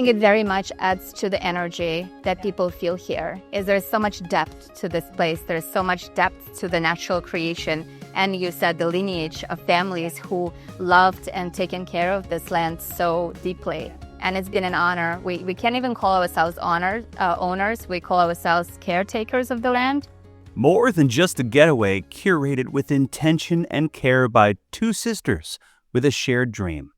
think it very much adds to the energy that people feel here. There's so much depth to this place. There's so much depth to the natural creation. And you said the lineage of families who loved and taken care of this land so deeply. And it's been an honor. We can't even call ourselves owners. We call ourselves caretakers of the land. More than just a getaway, curated with intention and care by two sisters with a shared dream.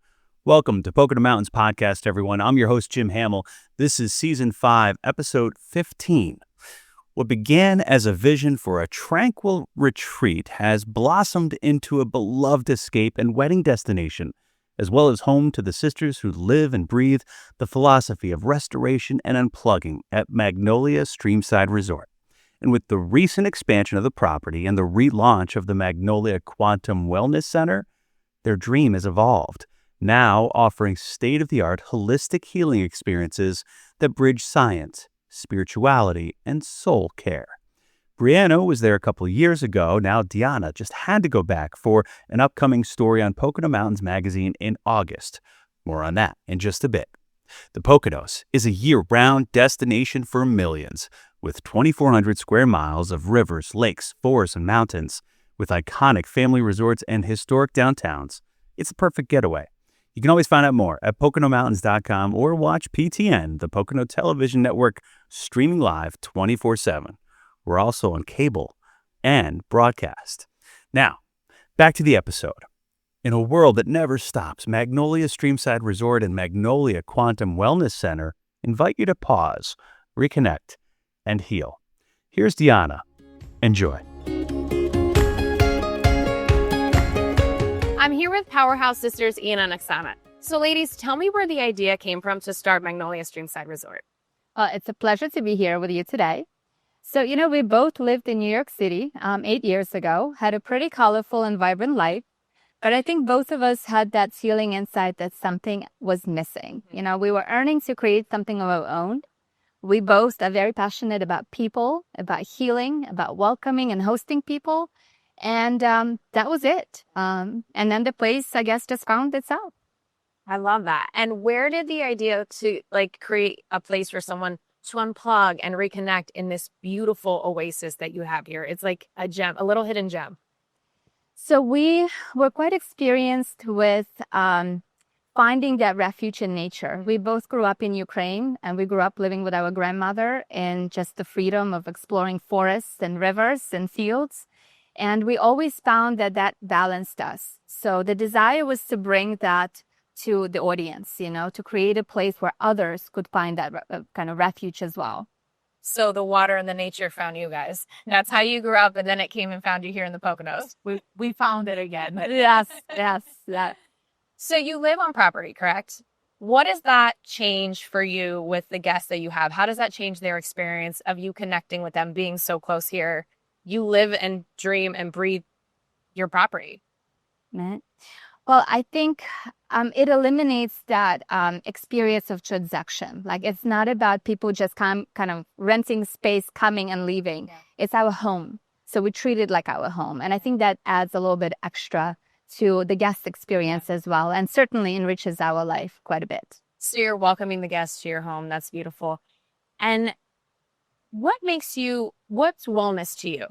Welcome to Pocono Mountains Podcast, everyone. I'm your host, Jim Hamill. This is Season 5, Episode 15. What began as a vision for a tranquil retreat has blossomed into a beloved escape and wedding destination, as well as home to the sisters who live and breathe the philosophy of restoration and unplugging at Magnolia Streamside Resort. And with the recent expansion of the property and the relaunch of the Magnolia Quantum Wellness Center, their dream has evolved, now offering state-of-the-art holistic healing experiences that bridge science, spirituality, and soul care. Brianna was there a couple of years ago. Now Diana just had to go back for an upcoming story on Pocono Mountains magazine in August. More on that in just a bit. The Poconos is a year-round destination for millions, with 2,400 square miles of rivers, lakes, forests, and mountains, with iconic family resorts and historic downtowns. It's a perfect getaway. You can always find out more at PoconoMountains.com or watch PTN, the Pocono Television Network, streaming live 24/7. We're also on cable and broadcast. Now, back to the episode. In a world that never stops, Magnolia Streamside Resort and Magnolia Quantum Wellness Center invite you to pause, reconnect, and heal. Here's Diana. Enjoy. I'm here with Powerhouse Sisters Ian and Oksana. So ladies, tell me where the idea came from to start Magnolia Streamside Resort. It's a pleasure to be here with you today. So, we both lived in New York City 8 years ago, had a pretty colorful and vibrant life. But I think both of us had that feeling inside that something was missing. We were yearning to create something of our own. We both are very passionate about people, about healing, about welcoming and hosting people. And that was it. And then the place, I guess, just found itself. I love that. And where did the idea to create a place for someone to unplug and reconnect in this beautiful oasis that you have here? It's like a gem, a little hidden gem. So we were quite experienced with finding that refuge in nature. We both grew up in Ukraine, and we grew up living with our grandmother in just the freedom of exploring forests and rivers and fields. And we always found that balanced us. So the desire was to bring that to the audience, to create a place where others could find that kind of refuge as well. So the water and the nature found you guys. That's how you grew up, and then it came and found you here in the Poconos. We found it again. Yes. So you live on property, correct? What does that change for you with the guests that you have? How does that change their experience of you connecting with them, being so close here? You live and dream and breathe your property. Well, I think it eliminates that experience of transaction. It's not about people just kind of renting space, coming and leaving. Yeah. It's our home. So we treat it like our home. And I think that adds a little bit extra to the guest experience as well, and certainly enriches our life quite a bit. So you're welcoming the guests to your home. That's beautiful. And what's wellness to you?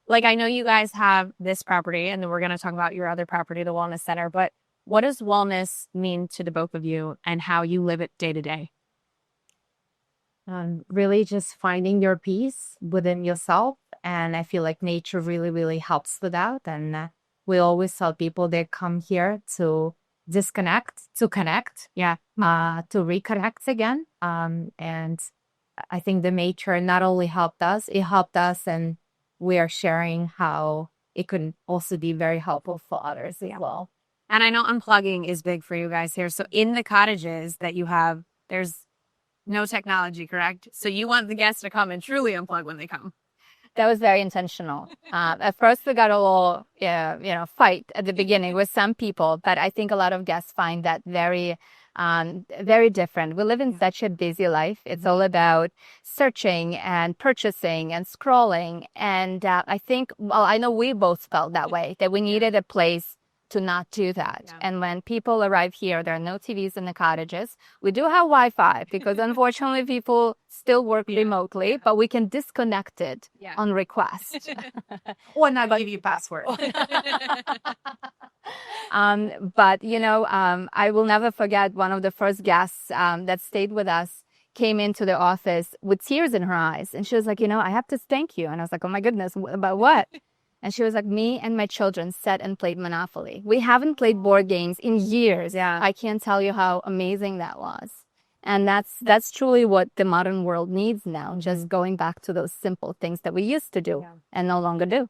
I know you guys have this property, and then we're going to talk about your other property, the Wellness Center, but what does wellness mean to the both of you and how you live it day to day? Really just finding your peace within yourself. And I feel like nature really, really helps with that. And we always tell people they come here to disconnect, to connect, to reconnect again. And I think the nature not only helped us, and we are sharing how it could also be very helpful for others as well. And I know unplugging is big for you guys here. So in the cottages that you have, there's no technology, correct? So you want the guests to come and truly unplug when they come. That was very intentional. At first, we got a little, fight at the beginning with some people, but I think a lot of guests find that very very different. We live in such a busy life. It's all about searching and purchasing and scrolling. And I think, well, I know we both felt that way, that we needed a place to not do that. Yeah. And when people arrive here, there are no TVs in the cottages. We do have Wi-Fi because unfortunately people still work remotely, but we can disconnect it on request. Or not give you password. But I will never forget one of the first guests that stayed with us came into the office with tears in her eyes. And she was like, I have to thank you. And I was like, oh my goodness, about what? And she was like, me and my children sat and played Monopoly. We haven't played board games in years. Yeah. I can't tell you how amazing that was. And that's truly what the modern world needs now, just going back to those simple things that we used to do and no longer do.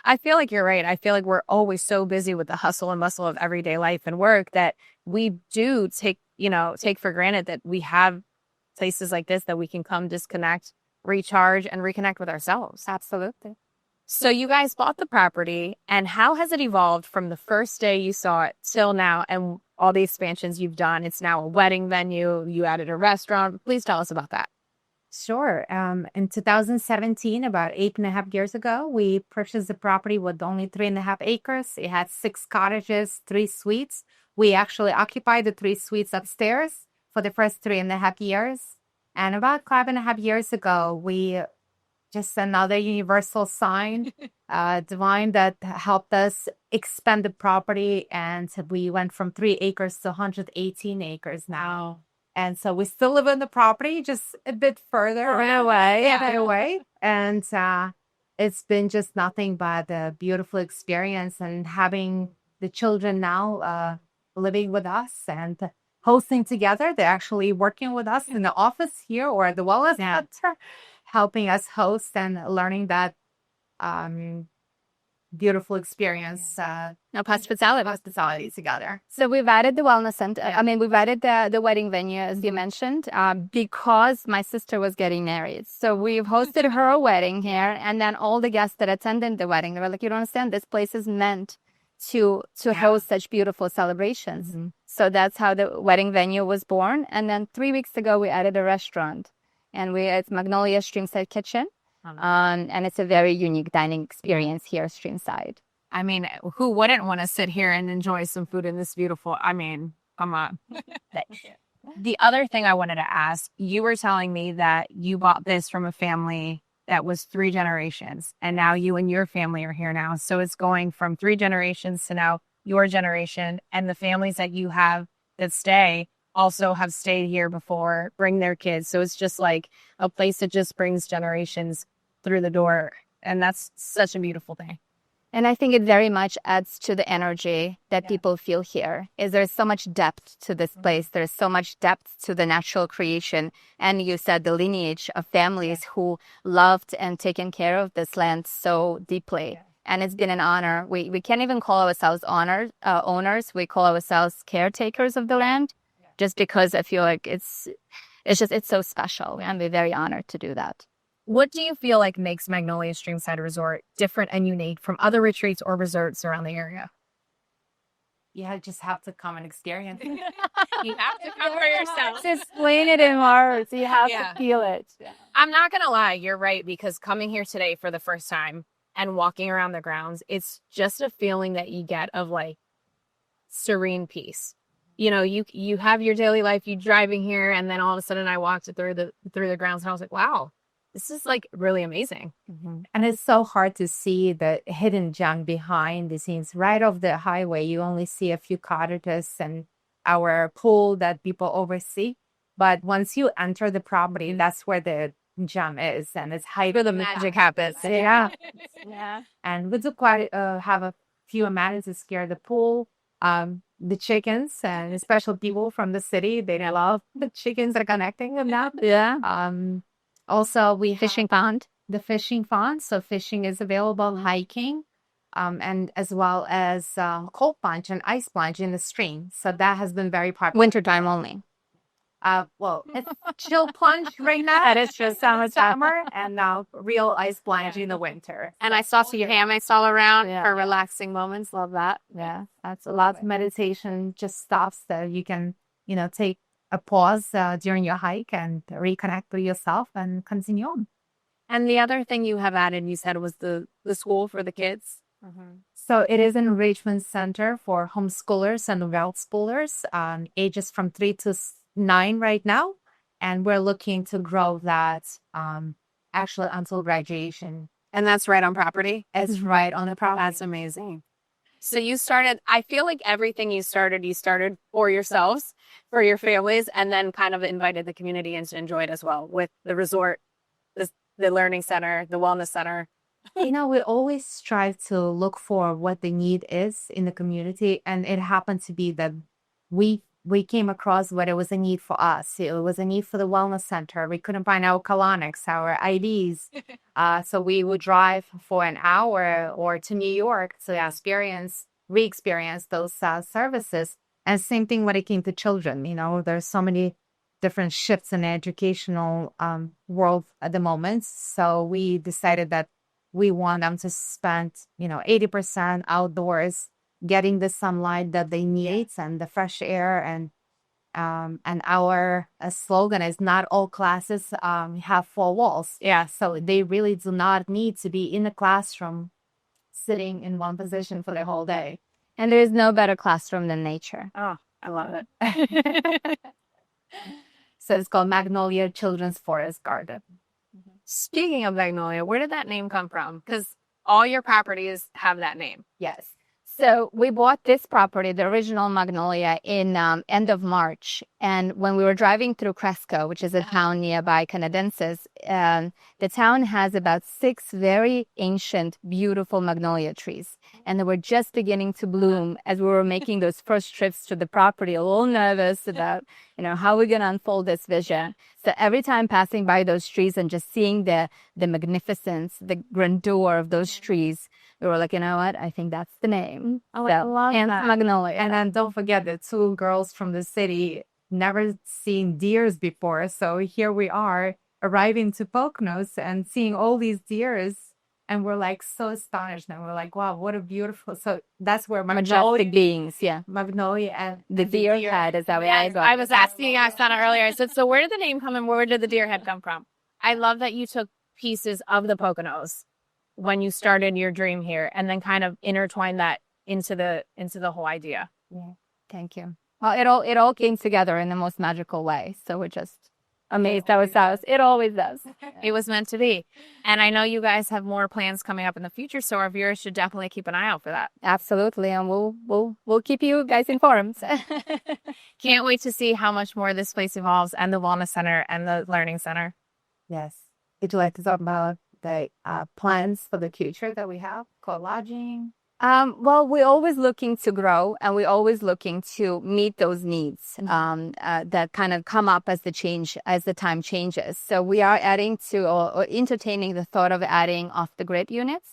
I feel like you're right. I feel like we're always so busy with the hustle and bustle of everyday life and work that we do take for granted that we have places like this that we can come disconnect, recharge, and reconnect with ourselves. Absolutely. So you guys bought the property, and how has it evolved from the first day you saw it till now and all the expansions you've done? It's now a wedding venue. You added a restaurant. Please tell us about that. Sure. In 2017, about 8.5 years ago, we purchased the property with only 3.5 acres. It had 6 cottages, 3 suites. We actually occupied the 3 suites upstairs for the first 3.5 years. And about 5.5 years ago, we just another universal sign, divine that helped us expand the property. And we went from 3 acres to 118 acres now. And so we still live in the property, just a bit further away. And it's been just nothing but a beautiful experience. And having the children now living with us and hosting together, they're actually working with us in the office here or at the wellness center, helping us host and learning that beautiful experience. Hospitality together. So we've added the wellness center. We've added the wedding venue, as you mentioned, because my sister was getting married. So we've hosted her wedding here, and then all the guests that attended the wedding, they were like, you don't understand, this place is meant to host such beautiful celebrations. So that's how the wedding venue was born. And then 3 weeks ago, we added a restaurant, and it's Magnolia Streamside Kitchen. And it's a very unique dining experience here at Streamside. I mean, who wouldn't want to sit here and enjoy some food in this beautiful, come on. The other thing I wanted to ask, you were telling me that you bought this from a family that was 3 generations, and now you and your family are here now. So it's going from 3 generations to now your generation, and the families that you have that stay also have stayed here before, bring their kids. So it's just like a place that just brings generations through the door. And that's such a beautiful thing. And I think it very much adds to the energy that people feel here. There's so much depth to this place. There's so much depth to the natural creation. And you said the lineage of families who loved and taken care of this land so deeply. And it's been an honor. We can't even call ourselves owners. We call ourselves caretakers of the land, just because I feel like it's so special. And we're very honored to do that. What do you feel like makes Magnolia Streamside Resort different and unique from other retreats or resorts around the area? You just have to come and experience it. You have to come for yourself. Just explain it in words. You have to feel it. I'm not going to lie. You're right, because coming here today for the first time and walking around the grounds, it's just a feeling that you get of like serene peace. You have your daily life, you driving here, and then all of a sudden I walked through the grounds and I was like, wow, this is like really amazing. And it's so hard to see the hidden gem behind the scenes. Right off the highway, you only see a few cottages and our pool that people oversee. But once you enter the property, that's where the gem is, and it's hiding. Where the magic happens. Yeah. And we do quite have a few amenities here. The pool, the chickens, and special people from the city. They love the chickens that are connecting them now. Also, we Fishing pond. The fishing pond. So fishing is available, hiking, and as well as cold plunge and ice plunge in the stream. So that has been very popular. Wintertime only. It's chill plunge right now. That is just summer, and now real ice plunge in the winter. And I saw some hammocks all around Yeah. for relaxing moments. Love that. Yeah, that's a lot of meditation, just stops that you can, take a pause during your hike and reconnect with yourself and continue on. And the other thing you have added, you said, was the school for the kids. So it is an enrichment center for homeschoolers and well-schoolers, ages from 3 to 9 right now. And we're looking to grow that actually until graduation. And that's right on property? It's right on the property. That's amazing. So you started, I feel like everything you started for yourselves, for your families, and then kind of invited the community in to enjoy it as well with the resort, the learning center, the wellness center. We always strive to look for what the need is in the community. And it happened to be that we came across what it was a need for us. It was a need for the wellness center. We couldn't find our colonics, our IDs. So we would drive for an hour or to New York to re-experience those services. And same thing when it came to children. There's so many different shifts in the educational world at the moment. So we decided that we want them to spend, 80% outdoors, getting the sunlight that they need and the fresh air. And our slogan is not all classes have 4 walls. Yeah. So they really do not need to be in the classroom sitting in one position for the whole day. And there is no better classroom than nature. Oh, I love it. So it's called Magnolia Children's Forest Garden. Speaking of Magnolia, where did that name come from? Because all your properties have that name. Yes. So we bought this property, the original Magnolia, in end of March. And when we were driving through Cresco, which is a town nearby Canadensis, the town has about 6 very ancient, beautiful magnolia trees. And they were just beginning to bloom as we were making those first trips to the property, a little nervous about, how we're going to unfold this vision. So every time passing by those trees and just seeing the magnificence, the grandeur of those trees, we were like, you know what? I think that's the name. Oh, I love that. Magnolia. And then don't forget the 2 girls from the city never seen deers before. So here we are arriving to Poconos and seeing all these deers. And we're like so astonished. And we're like, wow, what a beautiful. So that's where majestic beings. Yeah. Magnolia and the deer head is that way. Yes, I was asking Oksana earlier. I said, so where did the name come and where did the deer head come from? I love that you took pieces of the Poconos when you started your dream here and then kind of intertwined that into the whole idea. Yeah. Thank you. Well, it all came together in the most magical way. So we're just amazed ourselves. It always does. It was meant to be. And I know you guys have more plans coming up in the future, so our viewers should definitely keep an eye out for that. Absolutely. And we'll keep you guys informed. Can't wait to see how much more this place evolves and the wellness center and the learning center. Yes. Would you like to talk about the plans for the future that we have? Co-lodging? Well, we're always looking to grow and we're always looking to meet those needs that kind of come up as the time changes. So we are adding to or entertaining the thought of adding off-the-grid units.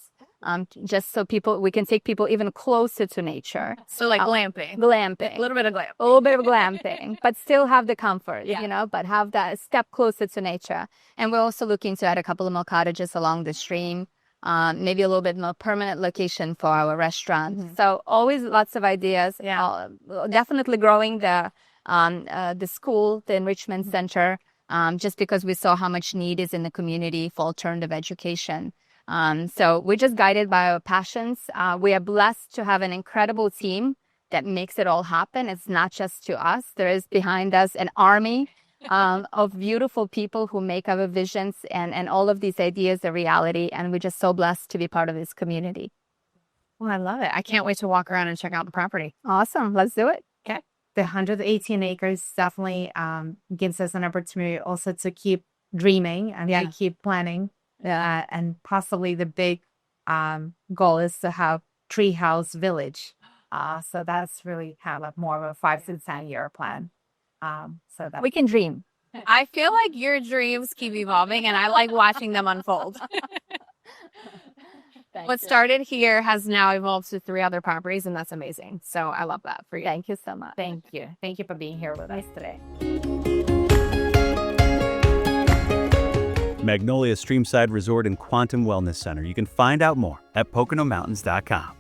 Just so we can take people even closer to nature. So like glamping. Glamping. A little bit of glamping. A little bit of glamping, but still have the comfort, Yeah. but have that step closer to nature. And we're also looking to add a couple of more cottages along the stream, maybe a little bit more permanent location for our restaurant. Mm-hmm. So always lots of ideas. Yeah. Definitely growing the school, the enrichment center, just because we saw how much need is in the community for alternative education. So we're just guided by our passions. We are blessed to have an incredible team that makes it all happen. It's not just to us. There is behind us an army of beautiful people who make our visions and all of these ideas a reality. And we're just so blessed to be part of this community. Well, I love it. I can't wait to walk around and check out the property. Awesome. Let's do it. Okay. The 118 acres definitely gives us an opportunity also to keep dreaming and to keep planning. Yeah. And possibly the big goal is to have treehouse village. So that's really kind of more of a 5 to 10 year plan. So that We can dream. I feel like your dreams keep evolving and I like watching them unfold. What started here has now evolved to 3 other properties and that's amazing. So I love that for you. Thank you so much. Thank you. Thank you for being here with us today. Magnolia Streamside Resort and Quantum Wellness Center. You can find out more at PoconoMountains.com.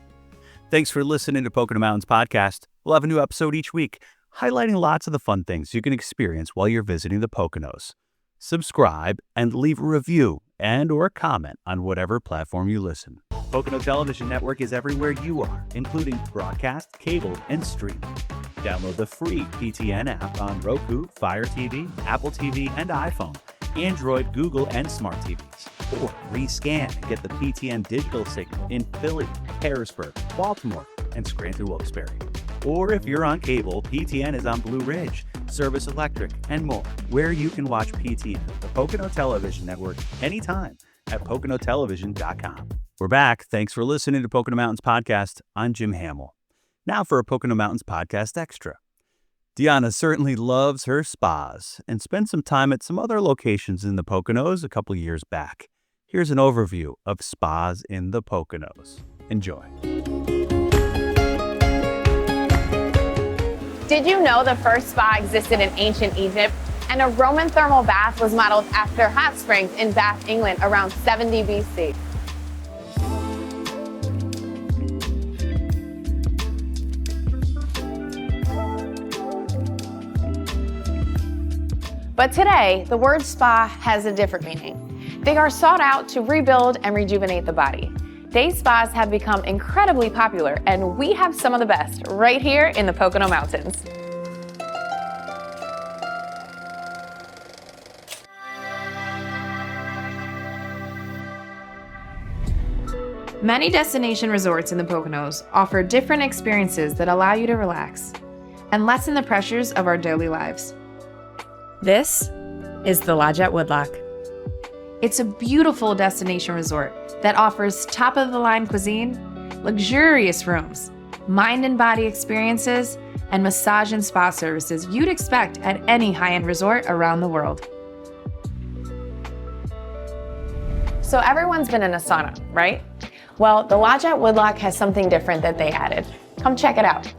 Thanks for listening to Pocono Mountains Podcast. We'll have a new episode each week, highlighting lots of the fun things you can experience while you're visiting the Poconos. subscribe, and leave a review and or comment on whatever platform you listen. Pocono Television Network is everywhere you are, including broadcast, cable, and stream. Download the free PTN app on Roku, Fire TV, Apple TV, and iPhone, Android, Google, and smart TVs. Or rescan and get the PTN digital signal in Philly, Harrisburg, Baltimore, and Scranton-Wilkes-Barre. Or if you're on cable, PTN is on Blue Ridge, Service Electric, and more, where you can watch PTN, the Pocono Television Network, anytime at PoconoTelevision.com. We're back. Thanks for listening to Pocono Mountains Podcast. I'm Jim Hamill. Now for a Pocono Mountains Podcast Extra. Deanna certainly loves her spas and spent some time at some other locations in the Poconos a couple years back. Here's an overview of spas in the Poconos. Enjoy. Did you know the first spa existed in ancient Egypt? And a Roman thermal bath was modeled after hot springs in Bath, England around 70 BC. But today, the word spa has a different meaning. They are sought out to rebuild and rejuvenate the body. Day spas have become incredibly popular, and we have some of the best right here in the Pocono Mountains. Many destination resorts in the Poconos offer different experiences that allow you to relax and lessen the pressures of our daily lives. This is the Lodge at Woodlock. It's a beautiful destination resort that offers top-of-the-line cuisine, luxurious rooms, mind and body experiences, and massage and spa services you'd expect at any high-end resort around the world. So everyone's been in a sauna, right? Well, the Lodge at Woodlock has something different that they added. Come check it out.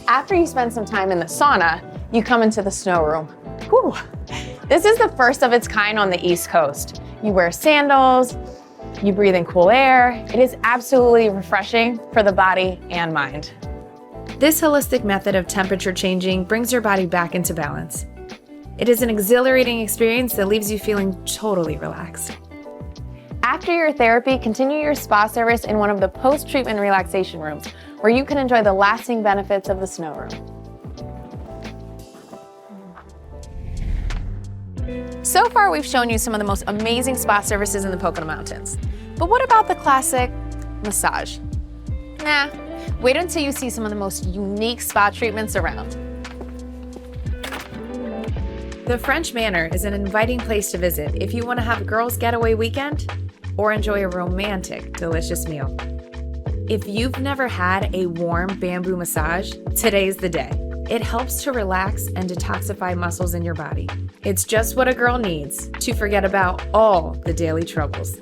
After you spend some time in the sauna, you come into the snow room. Whew. This is the first of its kind on the East Coast. You wear sandals, you breathe in cool air. It is absolutely refreshing for the body and mind. This holistic method of temperature changing brings your body back into balance. It is an exhilarating experience that leaves you feeling totally relaxed. After your therapy, continue your spa service in one of the post-treatment relaxation rooms, where you can enjoy the lasting benefits of the snow room. So far, we've shown you some of the most amazing spa services in the Pocono Mountains. But what about the classic massage? Nah, wait until you see some of the most unique spa treatments around. The French Manor is an inviting place to visit if you want to have a girls' getaway weekend or enjoy a romantic, delicious meal. If you've never had a warm bamboo massage, today's the day. It helps to relax and detoxify muscles in your body. It's just what a girl needs to forget about all the daily troubles.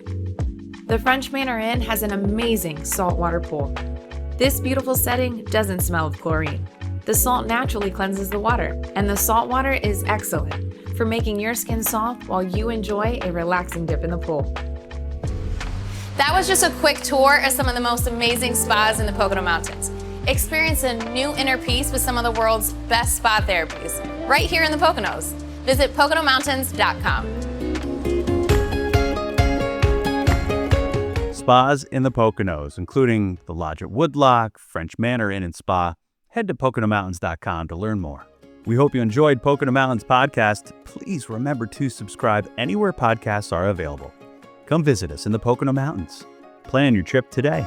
The French Manor Inn has an amazing saltwater pool. This beautiful setting doesn't smell of chlorine. The salt naturally cleanses the water, and the salt water is excellent for making your skin soft while you enjoy a relaxing dip in the pool. That was just a quick tour of some of the most amazing spas in the Pocono Mountains. Experience a new inner peace with some of the world's best spa therapies, right here in the Poconos. Visit PoconoMountains.com. Spas in the Poconos, including the Lodge at Woodlock, French Manor Inn and Spa. Head to PoconoMountains.com to learn more. We hope you enjoyed Pocono Mountains Podcast. Please remember to subscribe anywhere podcasts are available. Come visit us in the Pocono Mountains. Plan your trip today.